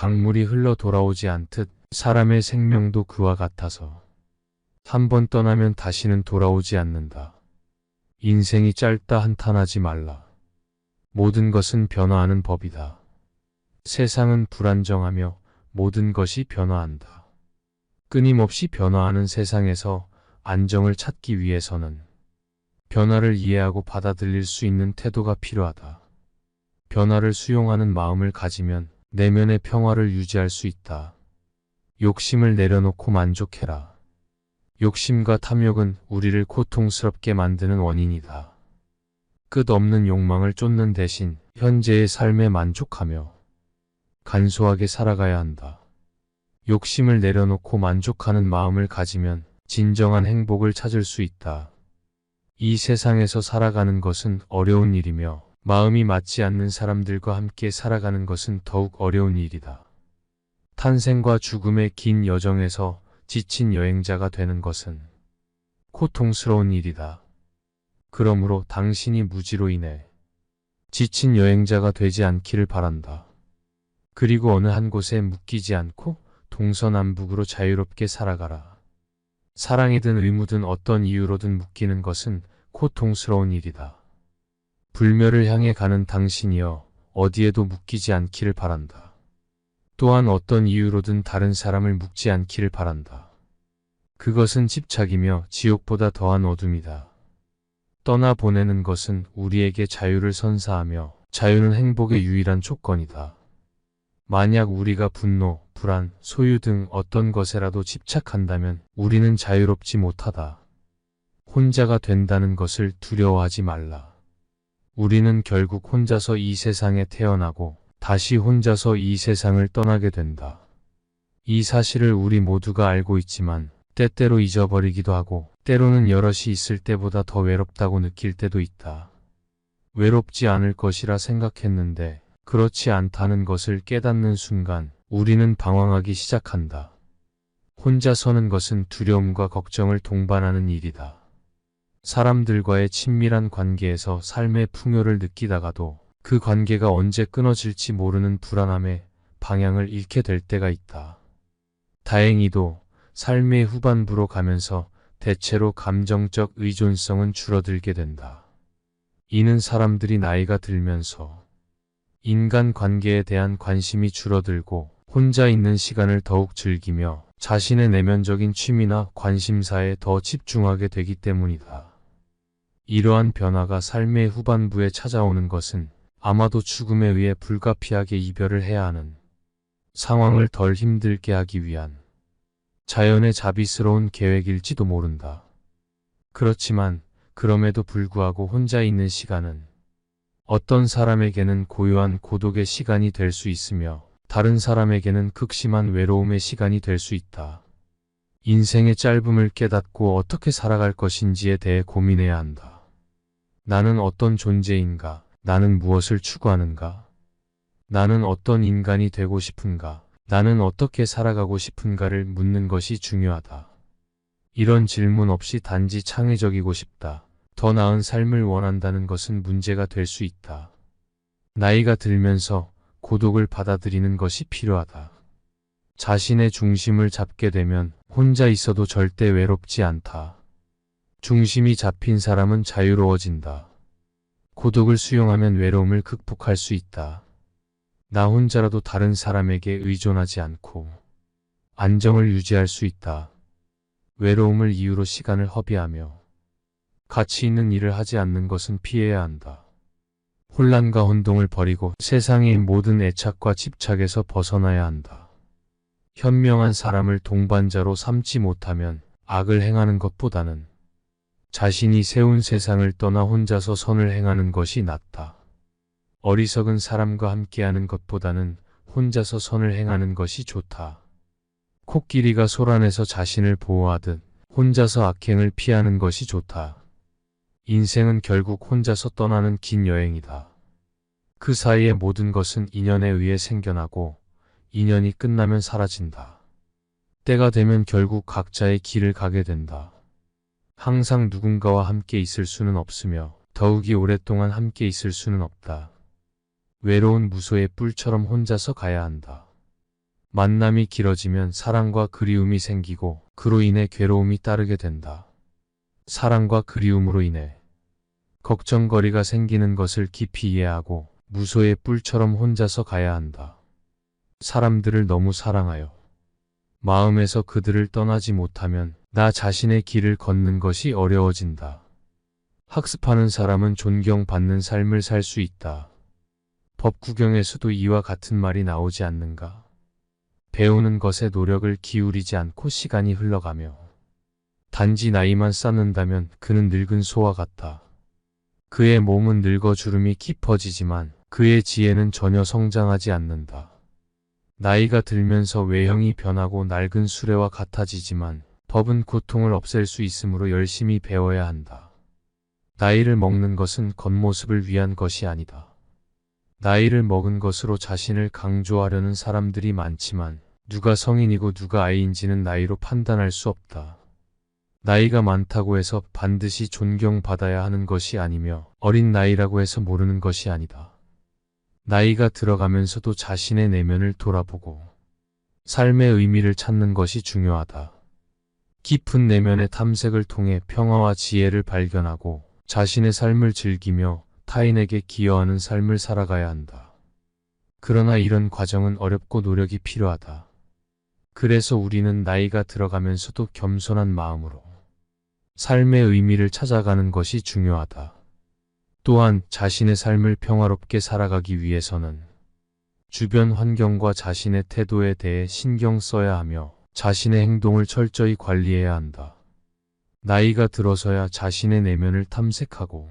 강물이 흘러 돌아오지 않듯 사람의 생명도 그와 같아서 한 번 떠나면 다시는 돌아오지 않는다. 인생이 짧다 한탄하지 말라. 모든 것은 변화하는 법이다. 세상은 불안정하며 모든 것이 변화한다. 끊임없이 변화하는 세상에서 안정을 찾기 위해서는 변화를 이해하고 받아들일 수 있는 태도가 필요하다. 변화를 수용하는 마음을 가지면 내면의 평화를 유지할 수 있다. 욕심을 내려놓고 만족해라. 욕심과 탐욕은 우리를 고통스럽게 만드는 원인이다. 끝없는 욕망을 쫓는 대신 현재의 삶에 만족하며 간소하게 살아가야 한다. 욕심을 내려놓고 만족하는 마음을 가지면 진정한 행복을 찾을 수 있다. 이 세상에서 살아가는 것은 어려운 일이며 마음이 맞지 않는 사람들과 함께 살아가는 것은 더욱 어려운 일이다. 탄생과 죽음의 긴 여정에서 지친 여행자가 되는 것은 고통스러운 일이다. 그러므로 당신이 무지로 인해 지친 여행자가 되지 않기를 바란다. 그리고 어느 한 곳에 묶이지 않고 동서남북으로 자유롭게 살아가라. 사랑이든 의무든 어떤 이유로든 묶이는 것은 고통스러운 일이다. 불멸을 향해 가는 당신이여 어디에도 묶이지 않기를 바란다. 또한 어떤 이유로든 다른 사람을 묶지 않기를 바란다. 그것은 집착이며 지옥보다 더한 어둠이다. 떠나보내는 것은 우리에게 자유를 선사하며 자유는 행복의 유일한 조건이다. 만약 우리가 분노, 불안, 소유 등 어떤 것에라도 집착한다면 우리는 자유롭지 못하다. 혼자가 된다는 것을 두려워하지 말라. 우리는 결국 혼자서 이 세상에 태어나고 다시 혼자서 이 세상을 떠나게 된다. 이 사실을 우리 모두가 알고 있지만 때때로 잊어버리기도 하고 때로는 여럿이 있을 때보다 더 외롭다고 느낄 때도 있다. 외롭지 않을 것이라 생각했는데 그렇지 않다는 것을 깨닫는 순간 우리는 방황하기 시작한다. 혼자 서는 것은 두려움과 걱정을 동반하는 일이다. 사람들과의 친밀한 관계에서 삶의 풍요를 느끼다가도 그 관계가 언제 끊어질지 모르는 불안함에 방향을 잃게 될 때가 있다. 다행히도 삶의 후반부로 가면서 대체로 감정적 의존성은 줄어들게 된다. 이는 사람들이 나이가 들면서 인간 관계에 대한 관심이 줄어들고 혼자 있는 시간을 더욱 즐기며 자신의 내면적인 취미나 관심사에 더 집중하게 되기 때문이다. 이러한 변화가 삶의 후반부에 찾아오는 것은 아마도 죽음에 의해 불가피하게 이별을 해야 하는 상황을 덜 힘들게 하기 위한 자연의 자비스러운 계획일지도 모른다. 그렇지만 그럼에도 불구하고 혼자 있는 시간은 어떤 사람에게는 고요한 고독의 시간이 될 수 있으며 다른 사람에게는 극심한 외로움의 시간이 될 수 있다. 인생의 짧음을 깨닫고 어떻게 살아갈 것인지에 대해 고민해야 한다. 나는 어떤 존재인가? 나는 무엇을 추구하는가? 나는 어떤 인간이 되고 싶은가? 나는 어떻게 살아가고 싶은가를 묻는 것이 중요하다. 이런 질문 없이 단지 창의적이고 싶다. 더 나은 삶을 원한다는 것은 문제가 될 수 있다. 나이가 들면서 고독을 받아들이는 것이 필요하다. 자신의 중심을 잡게 되면 혼자 있어도 절대 외롭지 않다. 중심이 잡힌 사람은 자유로워진다. 고독을 수용하면 외로움을 극복할 수 있다. 나 혼자라도 다른 사람에게 의존하지 않고 안정을 유지할 수 있다. 외로움을 이유로 시간을 허비하며 가치 있는 일을 하지 않는 것은 피해야 한다. 혼란과 혼동을 버리고 세상의 모든 애착과 집착에서 벗어나야 한다. 현명한 사람을 동반자로 삼지 못하면 악을 행하는 것보다는 자신이 세운 세상을 떠나 혼자서 선을 행하는 것이 낫다. 어리석은 사람과 함께하는 것보다는 혼자서 선을 행하는 것이 좋다. 코끼리가 소란에서 자신을 보호하듯 혼자서 악행을 피하는 것이 좋다. 인생은 결국 혼자서 떠나는 긴 여행이다. 그 사이의 모든 것은 인연에 의해 생겨나고 인연이 끝나면 사라진다. 때가 되면 결국 각자의 길을 가게 된다. 항상 누군가와 함께 있을 수는 없으며 더욱이 오랫동안 함께 있을 수는 없다. 외로운 무소의 뿔처럼 혼자서 가야 한다. 만남이 길어지면 사랑과 그리움이 생기고 그로 인해 괴로움이 따르게 된다. 사랑과 그리움으로 인해 걱정거리가 생기는 것을 깊이 이해하고 무소의 뿔처럼 혼자서 가야 한다. 사람들을 너무 사랑하여 마음에서 그들을 떠나지 못하면 나 자신의 길을 걷는 것이 어려워진다. 학습하는 사람은 존경받는 삶을 살 수 있다. 법구경에서도 이와 같은 말이 나오지 않는가? 배우는 것에 노력을 기울이지 않고 시간이 흘러가며 단지 나이만 쌓는다면 그는 늙은 소와 같다. 그의 몸은 늙어 주름이 깊어지지만 그의 지혜는 전혀 성장하지 않는다. 나이가 들면서 외형이 변하고 낡은 수레와 같아지지만 법은 고통을 없앨 수 있으므로 열심히 배워야 한다. 나이를 먹는 것은 겉모습을 위한 것이 아니다. 나이를 먹은 것으로 자신을 강조하려는 사람들이 많지만 누가 성인이고 누가 아이인지는 나이로 판단할 수 없다. 나이가 많다고 해서 반드시 존경받아야 하는 것이 아니며 어린 나이라고 해서 모르는 것이 아니다. 나이가 들어가면서도 자신의 내면을 돌아보고 삶의 의미를 찾는 것이 중요하다. 깊은 내면의 탐색을 통해 평화와 지혜를 발견하고 자신의 삶을 즐기며 타인에게 기여하는 삶을 살아가야 한다. 그러나 이런 과정은 어렵고 노력이 필요하다. 그래서 우리는 나이가 들어가면서도 겸손한 마음으로 삶의 의미를 찾아가는 것이 중요하다. 또한 자신의 삶을 평화롭게 살아가기 위해서는 주변 환경과 자신의 태도에 대해 신경 써야 하며 자신의 행동을 철저히 관리해야 한다. 나이가 들어서야 자신의 내면을 탐색하고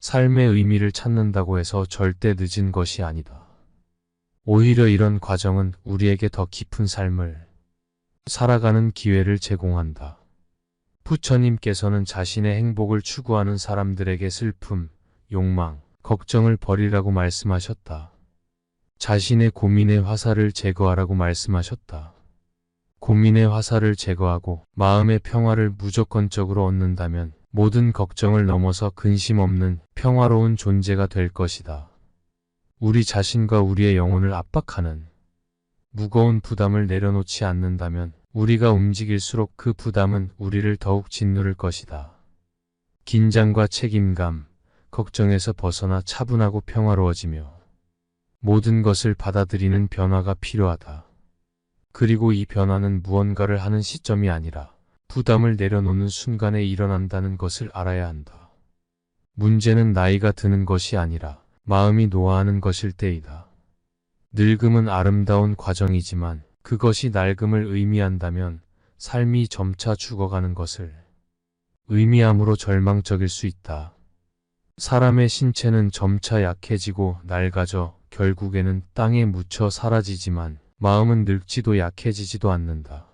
삶의 의미를 찾는다고 해서 절대 늦은 것이 아니다. 오히려 이런 과정은 우리에게 더 깊은 삶을 살아가는 기회를 제공한다. 부처님께서는 자신의 행복을 추구하는 사람들에게 슬픔, 욕망, 걱정을 버리라고 말씀하셨다. 자신의 고민의 화살을 제거하라고 말씀하셨다. 고민의 화살을 제거하고 마음의 평화를 무조건적으로 얻는다면 모든 걱정을 넘어서 근심 없는 평화로운 존재가 될 것이다. 우리 자신과 우리의 영혼을 압박하는 무거운 부담을 내려놓지 않는다면 우리가 움직일수록 그 부담은 우리를 더욱 짓누를 것이다. 긴장과 책임감, 걱정에서 벗어나 차분하고 평화로워지며 모든 것을 받아들이는 변화가 필요하다. 그리고 이 변화는 무언가를 하는 시점이 아니라 부담을 내려놓는 순간에 일어난다는 것을 알아야 한다. 문제는 나이가 드는 것이 아니라 마음이 노화하는 것일 때이다. 늙음은 아름다운 과정이지만 그것이 낡음을 의미한다면 삶이 점차 죽어가는 것을 의미함으로 절망적일 수 있다. 사람의 신체는 점차 약해지고 낡아져 결국에는 땅에 묻혀 사라지지만 마음은 늙지도 약해지지도 않는다.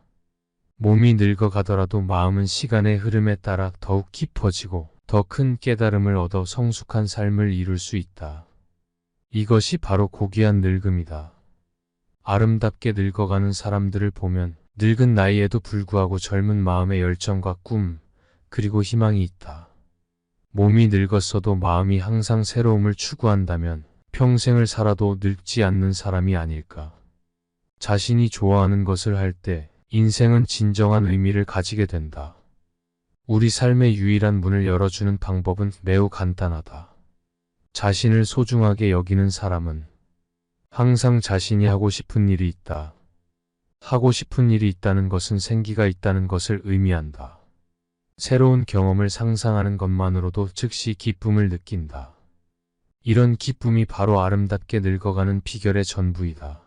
몸이 늙어가더라도 마음은 시간의 흐름에 따라 더욱 깊어지고 더 큰 깨달음을 얻어 성숙한 삶을 이룰 수 있다. 이것이 바로 고귀한 늙음이다. 아름답게 늙어가는 사람들을 보면 늙은 나이에도 불구하고 젊은 마음의 열정과 꿈, 그리고 희망이 있다. 몸이 늙었어도 마음이 항상 새로움을 추구한다면 평생을 살아도 늙지 않는 사람이 아닐까. 자신이 좋아하는 것을 할 때 인생은 진정한 의미를 가지게 된다. 우리 삶의 유일한 문을 열어주는 방법은 매우 간단하다. 자신을 소중하게 여기는 사람은 항상 자신이 하고 싶은 일이 있다. 하고 싶은 일이 있다는 것은 생기가 있다는 것을 의미한다. 새로운 경험을 상상하는 것만으로도 즉시 기쁨을 느낀다. 이런 기쁨이 바로 아름답게 늙어가는 비결의 전부이다.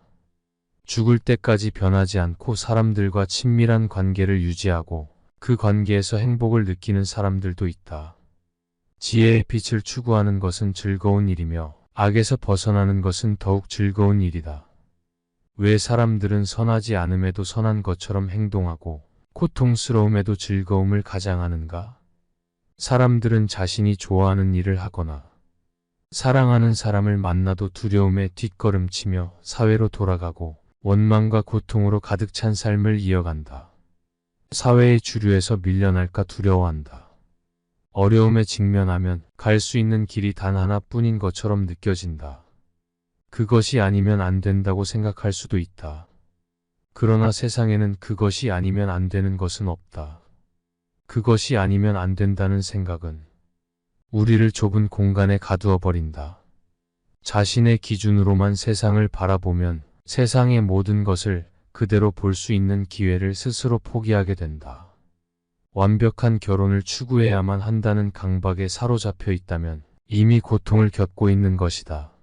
죽을 때까지 변하지 않고 사람들과 친밀한 관계를 유지하고 그 관계에서 행복을 느끼는 사람들도 있다. 지혜의 빛을 추구하는 것은 즐거운 일이며 악에서 벗어나는 것은 더욱 즐거운 일이다. 왜 사람들은 선하지 않음에도 선한 것처럼 행동하고 고통스러움에도 즐거움을 가장하는가? 사람들은 자신이 좋아하는 일을 하거나 사랑하는 사람을 만나도 두려움에 뒷걸음치며 사회로 돌아가고 원망과 고통으로 가득 찬 삶을 이어간다. 사회의 주류에서 밀려날까 두려워한다. 어려움에 직면하면 갈 수 있는 길이 단 하나뿐인 것처럼 느껴진다. 그것이 아니면 안 된다고 생각할 수도 있다. 그러나 세상에는 그것이 아니면 안 되는 것은 없다. 그것이 아니면 안 된다는 생각은 우리를 좁은 공간에 가두어 버린다. 자신의 기준으로만 세상을 바라보면 세상의 모든 것을 그대로 볼 수 있는 기회를 스스로 포기하게 된다. 완벽한 결혼을 추구해야만 한다는 강박에 사로잡혀 있다면 이미 고통을 겪고 있는 것이다.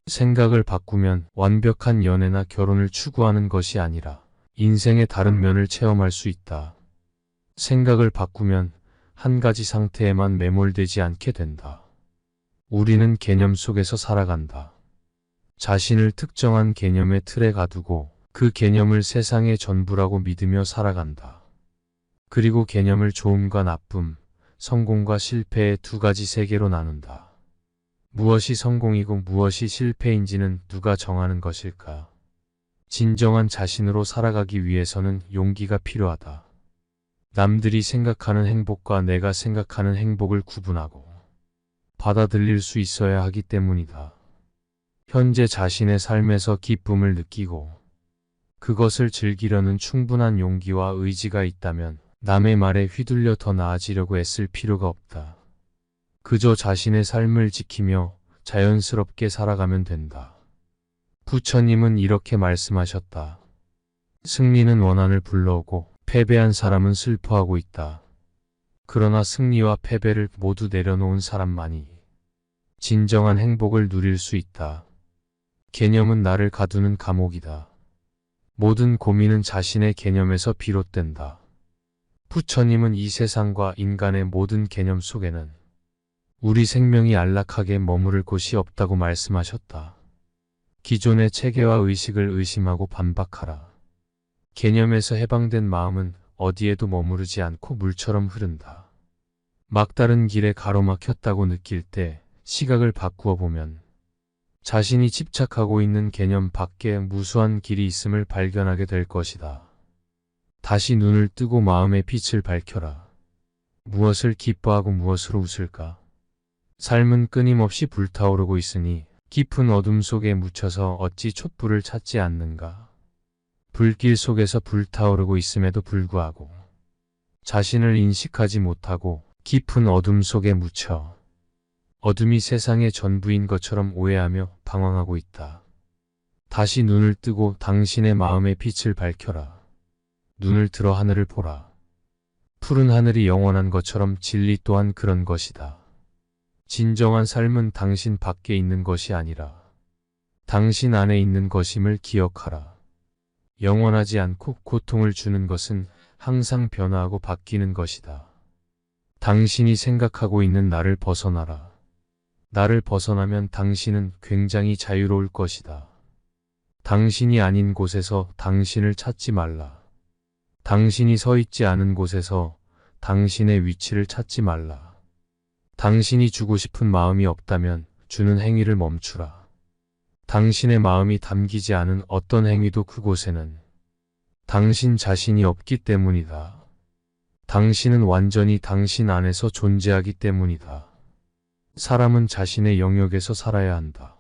생각을 바꾸면 완벽한 연애나 결혼을 추구하는 것이 아니라 인생의 다른 면을 체험할 수 있다. 생각을 바꾸면 한 가지 상태에만 매몰되지 않게 된다. 우리는 개념 속에서 살아간다. 자신을 특정한 개념의 틀에 가두고 그 개념을 세상의 전부라고 믿으며 살아간다. 그리고 개념을 좋음과 나쁨, 성공과 실패의 두 가지 세계로 나눈다. 무엇이 성공이고 무엇이 실패인지는 누가 정하는 것일까? 진정한 자신으로 살아가기 위해서는 용기가 필요하다. 남들이 생각하는 행복과 내가 생각하는 행복을 구분하고 받아들일 수 있어야 하기 때문이다. 현재 자신의 삶에서 기쁨을 느끼고 그것을 즐기려는 충분한 용기와 의지가 있다면 남의 말에 휘둘려 더 나아지려고 애쓸 필요가 없다. 그저 자신의 삶을 지키며 자연스럽게 살아가면 된다. 부처님은 이렇게 말씀하셨다. 승리는 원한을 불러오고 패배한 사람은 슬퍼하고 있다. 그러나 승리와 패배를 모두 내려놓은 사람만이 진정한 행복을 누릴 수 있다. 개념은 나를 가두는 감옥이다. 모든 고민은 자신의 개념에서 비롯된다. 부처님은 이 세상과 인간의 모든 개념 속에는 우리 생명이 안락하게 머무를 곳이 없다고 말씀하셨다. 기존의 체계와 의식을 의심하고 반박하라. 개념에서 해방된 마음은 어디에도 머무르지 않고 물처럼 흐른다. 막다른 길에 가로막혔다고 느낄 때 시각을 바꾸어 보면 자신이 집착하고 있는 개념 밖에 무수한 길이 있음을 발견하게 될 것이다. 다시 눈을 뜨고 마음의 빛을 밝혀라. 무엇을 기뻐하고 무엇으로 웃을까? 삶은 끊임없이 불타오르고 있으니 깊은 어둠 속에 묻혀서 어찌 촛불을 찾지 않는가? 불길 속에서 불타오르고 있음에도 불구하고 자신을 인식하지 못하고 깊은 어둠 속에 묻혀 어둠이 세상의 전부인 것처럼 오해하며 방황하고 있다. 다시 눈을 뜨고 당신의 마음의 빛을 밝혀라. 눈을 들어 하늘을 보라. 푸른 하늘이 영원한 것처럼 진리 또한 그런 것이다. 진정한 삶은 당신 밖에 있는 것이 아니라 당신 안에 있는 것임을 기억하라. 영원하지 않고 고통을 주는 것은 항상 변화하고 바뀌는 것이다. 당신이 생각하고 있는 나를 벗어나라. 나를 벗어나면 당신은 굉장히 자유로울 것이다. 당신이 아닌 곳에서 당신을 찾지 말라. 당신이 서 있지 않은 곳에서 당신의 위치를 찾지 말라. 당신이 주고 싶은 마음이 없다면 주는 행위를 멈추라. 당신의 마음이 담기지 않은 어떤 행위도 그곳에는 당신 자신이 없기 때문이다. 당신은 완전히 당신 안에서 존재하기 때문이다. 사람은 자신의 영역에서 살아야 한다.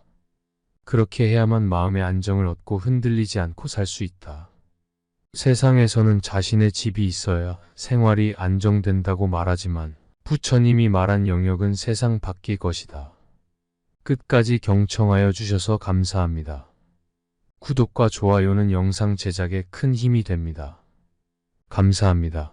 그렇게 해야만 마음의 안정을 얻고 흔들리지 않고 살 수 있다. 세상에서는 자신의 집이 있어야 생활이 안정된다고 말하지만 부처님이 말한 영역은 세상 밖의 것이다. 끝까지 경청하여 주셔서 감사합니다. 구독과 좋아요는 영상 제작에 큰 힘이 됩니다. 감사합니다.